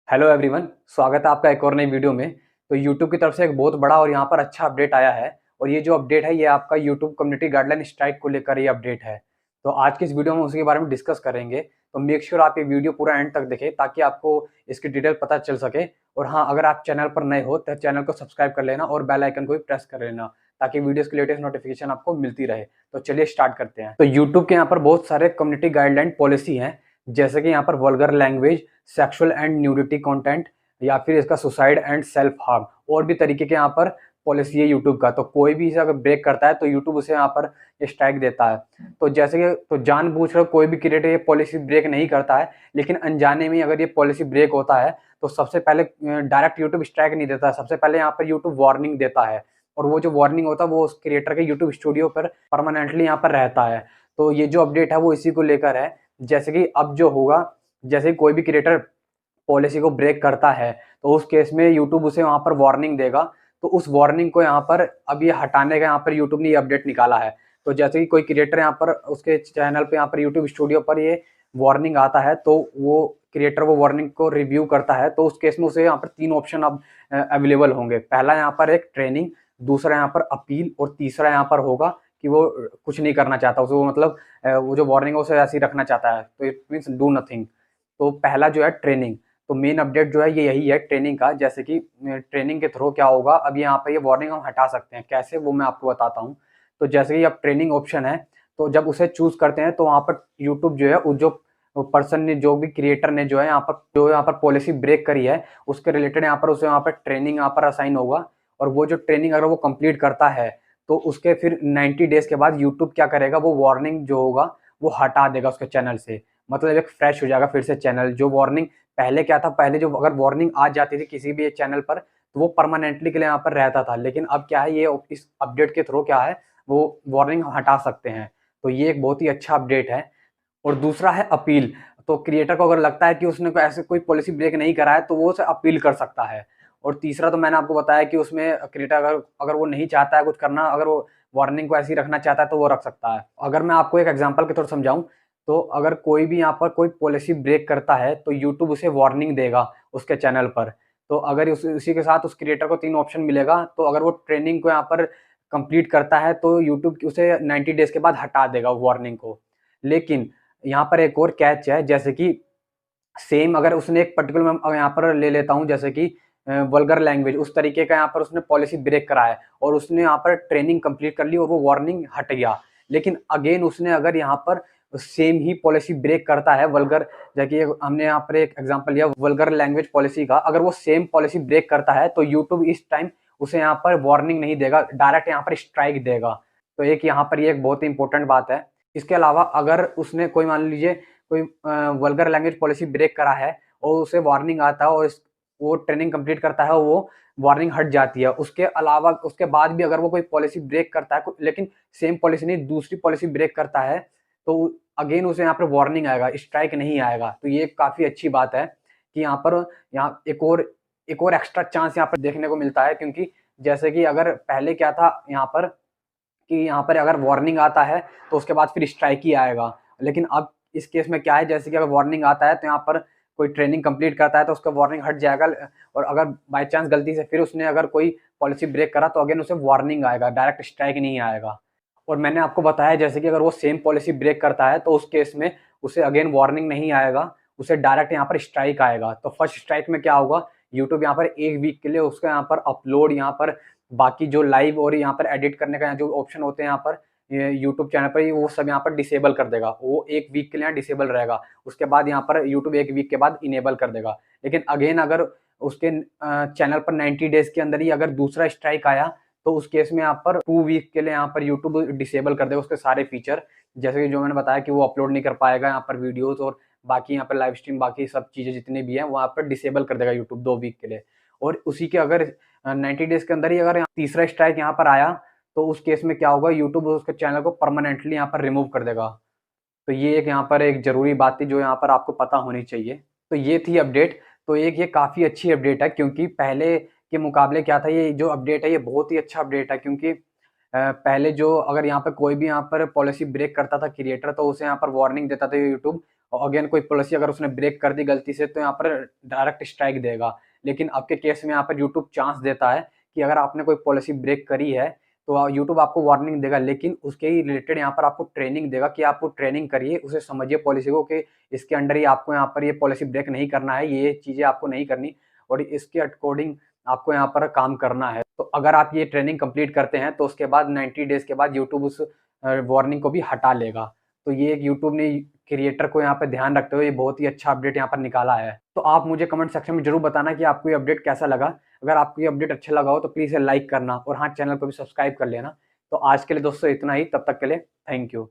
Hello everyone, स्वागत है आपका एक और नई वीडियो में। तो यूट्यूब की तरफ से एक बहुत बड़ा और यहाँ पर अच्छा अपडेट आया है। और ये जो अपडेट है ये आपका यूट्यूब कम्युनिटी गाइडलाइन स्ट्राइक को लेकर ये अपडेट है। तो आज की इस वीडियो में उसके बारे में डिस्कस करेंगे। तो मेक श्योर आप ये वीडियो पूरा एंड तक देखें ताकि आपको इसकी डिटेल पता चल सके। और हाँ, अगर आप चैनल पर नए हो तो चैनल को सब्सक्राइब कर लेना और बेल आइकन को भी प्रेस कर लेना ताकि वीडियोस की लेटेस्ट नोटिफिकेशन आपको मिलती रहे। तो चलिए स्टार्ट करते हैं। तो यूट्यूब के यहाँ पर बहुत सारे कम्युनिटी गाइडलाइन पॉलिसी हैं, जैसे कि यहाँ पर vulgar language, sexual and nudity content, या फिर इसका सुसाइड एंड सेल्फ हार्म, और भी तरीके के यहाँ पर पॉलिसी है यूट्यूब का। तो कोई भी इसे अगर ब्रेक करता है तो यूट्यूब उसे यहाँ पर स्ट्राइक देता है। तो जैसे कि तो जानबूझकर कोई भी क्रिएटर ये पॉलिसी ब्रेक नहीं करता है, लेकिन अनजाने में अगर ये पॉलिसी ब्रेक होता है तो सबसे पहले डायरेक्ट यूट्यूब स्ट्राइक नहीं देता, सबसे पहले यहाँ पर यूट्यूब वार्निंग देता है। और वो जो वार्निंग होता है वो उस क्रिएटर के यूट्यूब स्टूडियो पर परमानेंटली यहाँ पर रहता है। तो ये जो अपडेट है वो इसी को लेकर है। जैसे कि अब जो होगा, जैसे कोई भी क्रिएटर पॉलिसी को ब्रेक करता है तो उस केस में यूट्यूब उसे वहां पर वार्निंग देगा। तो उस वार्निंग को यहाँ पर अब ये हटाने का यहाँ पर यूट्यूब ने ये अपडेट निकाला है। तो जैसे कि कोई क्रिएटर यहाँ पर उसके चैनल पे यहाँ पर यूट्यूब स्टूडियो पर ये वार्निंग आता है तो वो क्रिएटर वो वार्निंग को रिव्यू करता है। तो उस केस में उसे यहाँ पर तीन ऑप्शन अब अवेलेबल होंगे। पहला यहाँ पर एक ट्रेनिंग, दूसरा यहाँ पर अपील, और तीसरा यहाँ पर होगा कि वो कुछ नहीं करना चाहता, उसे वो मतलब वो जो वार्निंग है उसे ऐसे ही रखना चाहता है, तो इट मीन्स डू नथिंग। तो पहला जो है ट्रेनिंग, तो मेन अपडेट जो है ये यही है ट्रेनिंग का। जैसे कि ट्रेनिंग के थ्रू क्या होगा, अब यहाँ पे ये वार्निंग हम हटा सकते हैं, कैसे वो मैं आपको बताता हूँ। तो जैसे कि अब ट्रेनिंग ऑप्शन है, तो जब उसे चूज करते हैं तो वहाँ पर यूट्यूब जो है जो पर्सन ने, जो भी क्रिएटर ने जो है यहाँ पर पॉलिसी ब्रेक करी है उसके रिलेटेड यहाँ पर उसे यहाँ पर ट्रेनिंग यहाँ पर असाइन होगा। और वो जो ट्रेनिंग अगर वो कंप्लीट करता है तो उसके फिर 90 डेज के बाद यूट्यूब क्या करेगा, वो वार्निंग जो होगा वो हटा देगा उसके चैनल से। मतलब एक फ्रेश हो जाएगा फिर से चैनल। जो वार्निंग पहले क्या था, पहले जो अगर वार्निंग आ जाती थी किसी भी चैनल पर तो वो परमानेंटली के लिए यहाँ पर रहता था, लेकिन अब क्या है, ये इस अपडेट के थ्रू क्या है, वो वार्निंग हटा सकते हैं। तो ये एक बहुत ही अच्छा अपडेट है। और दूसरा है अपील। तो क्रिएटर को अगर लगता है कि उसने कोई ऐसे कोई पॉलिसी ब्रेक नहीं करा है तो वो उसे अपील कर सकता है। और तीसरा तो मैंने आपको बताया कि उसमें क्रिएटर अगर अगर वो नहीं चाहता है कुछ करना, अगर वो वार्निंग को ऐसे ही रखना चाहता है तो वो रख सकता है। अगर मैं आपको एक एग्जांपल के तौर समझाऊं, तो अगर कोई भी यहाँ पर कोई पॉलिसी ब्रेक करता है तो यूट्यूब उसे वार्निंग देगा उसके चैनल पर। तो अगर उसी के साथ उस क्रिएटर को तीन ऑप्शन मिलेगा, तो अगर वो ट्रेनिंग को यहाँ पर कंप्लीट करता है तो यूट्यूब उसे 90 डेज के बाद हटा देगा वार्निंग को। लेकिन यहाँ पर एक और कैच है, जैसे कि सेम अगर उसने एक पर्टिकुलर, मैं यहाँ पर ले लेता हूँ जैसे कि वल्गर लैंग्वेज, उस तरीके का यहाँ पर उसने पॉलिसी ब्रेक करा है और उसने यहाँ पर ट्रेनिंग कंप्लीट कर ली और वो वार्निंग हट गया। लेकिन अगेन उसने अगर यहाँ पर सेम ही पॉलिसी ब्रेक करता है वल्गर, जैसे हमने यहाँ पर एक एग्जांपल लिया वल्गर लैंग्वेज पॉलिसी का, अगर वो सेम पॉलिसी ब्रेक करता है तो यूट्यूब इस टाइम उसे यहाँ पर वार्निंग नहीं देगा, डायरेक्ट यहाँ पर स्ट्राइक देगा। तो एक यहाँ पर ये एक बहुत ही इंपॉर्टेंट बात है। इसके अलावा अगर उसने कोई, मान लीजिए कोई वल्गर लैंग्वेज पॉलिसी ब्रेक करा है और उसे वार्निंग आता है और वो ट्रेनिंग कंप्लीट करता है, वो वार्निंग हट जाती है। उसके अलावा उसके बाद भी अगर वो कोई पॉलिसी ब्रेक करता है लेकिन सेम पॉलिसी नहीं दूसरी पॉलिसी ब्रेक करता है, तो अगेन उसे यहाँ पर वार्निंग आएगा, स्ट्राइक नहीं आएगा। तो ये काफ़ी अच्छी बात है कि यहाँ पर यहाँ एक और एक्स्ट्रा चांस यहाँ पर देखने को मिलता है। क्योंकि जैसे कि अगर पहले क्या था यहाँ पर, कि यहाँ पर अगर वार्निंग आता है तो उसके बाद फिर स्ट्राइक ही आएगा। लेकिन अब इस केस में क्या है, जैसे कि अगर वार्निंग आता है तो यहाँ पर कोई ट्रेनिंग कंप्लीट करता है तो उसका वार्निंग हट जाएगा। और अगर बाय चांस गलती से फिर उसने अगर कोई पॉलिसी ब्रेक करा तो अगेन उसे वार्निंग आएगा, डायरेक्ट स्ट्राइक नहीं आएगा। और मैंने आपको बताया जैसे कि अगर वो सेम पॉलिसी ब्रेक करता है तो उस केस में उसे अगेन वार्निंग नहीं आएगा, उसे डायरेक्ट यहाँ पर स्ट्राइक आएगा। तो फर्स्ट स्ट्राइक में क्या होगा, यूट्यूब यहाँ पर एक वीक के लिए उसका यहाँ पर अपलोड, यहाँ पर बाकी जो लाइव और यहाँ पर एडिट करने का जो ऑप्शन होते हैं यहाँ पर यूट्यूब चैनल पर, वो सब यहाँ पर डिसेबल कर देगा। वो एक वीक के लिए डिसेबल रहेगा, उसके बाद यहाँ पर यूट्यूब एक वीक के बाद इनेबल कर देगा। लेकिन अगेन अगर उसके चैनल पर 90 डेज के अंदर ही अगर दूसरा स्ट्राइक आया तो उस केस में यहाँ पर 2 वीक के लिए यहाँ पर यूट्यूब डिसेबल कर देगा उसके सारे फीचर। जैसे कि जो मैंने बताया कि वो अपलोड नहीं कर पाएगा यहाँ पर वीडियोस, और बाकी यहाँ पर लाइव स्ट्रीम बाकी सब चीज़ें जितनी भी हैं वहाँ पर डिसेबल कर देगा यूट्यूब 2 वीक के लिए। और उसी के अगर 90 डेज के अंदर ही अगर तीसरा स्ट्राइक यहाँ पर आया तो उस केस में क्या होगा, यूट्यूब उसके चैनल को परमानेंटली यहाँ पर रिमूव कर देगा। तो ये एक यहाँ पर एक ज़रूरी बात थी जो यहाँ पर आपको पता होनी चाहिए। तो ये थी अपडेट। तो एक ये काफ़ी अच्छी अपडेट है, क्योंकि पहले के मुकाबले क्या था, ये जो अपडेट है ये बहुत ही अच्छा अपडेट है। क्योंकि पहले जो अगर यहाँ पर कोई भी यहाँ पर पॉलिसी ब्रेक करता था क्रिएटर तो उसे यहाँ पर वार्निंग देता था यूट्यूब, और अगेन कोई पॉलिसी अगर उसने ब्रेक कर दी गलती से तो यहाँ पर डायरेक्ट स्ट्राइक देगा। लेकिन आपके केस में यहाँ पर यूट्यूब चांस देता है कि अगर आपने कोई पॉलिसी ब्रेक करी है तो यूट्यूब आपको वार्निंग देगा, लेकिन उसके ही रिलेटेड यहाँ पर आपको ट्रेनिंग देगा कि आप वो ट्रेनिंग करिए, उसे समझिए पॉलिसी को कि इसके अंडर ही आपको यहाँ पर ये पॉलिसी ब्रेक नहीं करना है, ये चीज़ें आपको नहीं करनी और इसके अकॉर्डिंग आपको यहाँ पर काम करना है। तो अगर आप ये ट्रेनिंग कंप्लीट करते हैं तो उसके बाद 90 डेज़ के बाद यूट्यूब उस वार्निंग को भी हटा लेगा। तो ये एक यूट्यूब ने क्रिएटर को यहाँ पे ध्यान रखते हुए ये बहुत ही अच्छा अपडेट यहाँ पर निकाला है। तो आप मुझे कमेंट सेक्शन में ज़रूर बताना कि आपको ये अपडेट कैसा लगा। अगर आपको ये अपडेट अच्छा लगा हो तो प्लीज़ लाइक करना और हाँ, चैनल को भी सब्सक्राइब कर लेना। तो आज के लिए दोस्तों इतना ही, तब तक के लिए थैंक यू।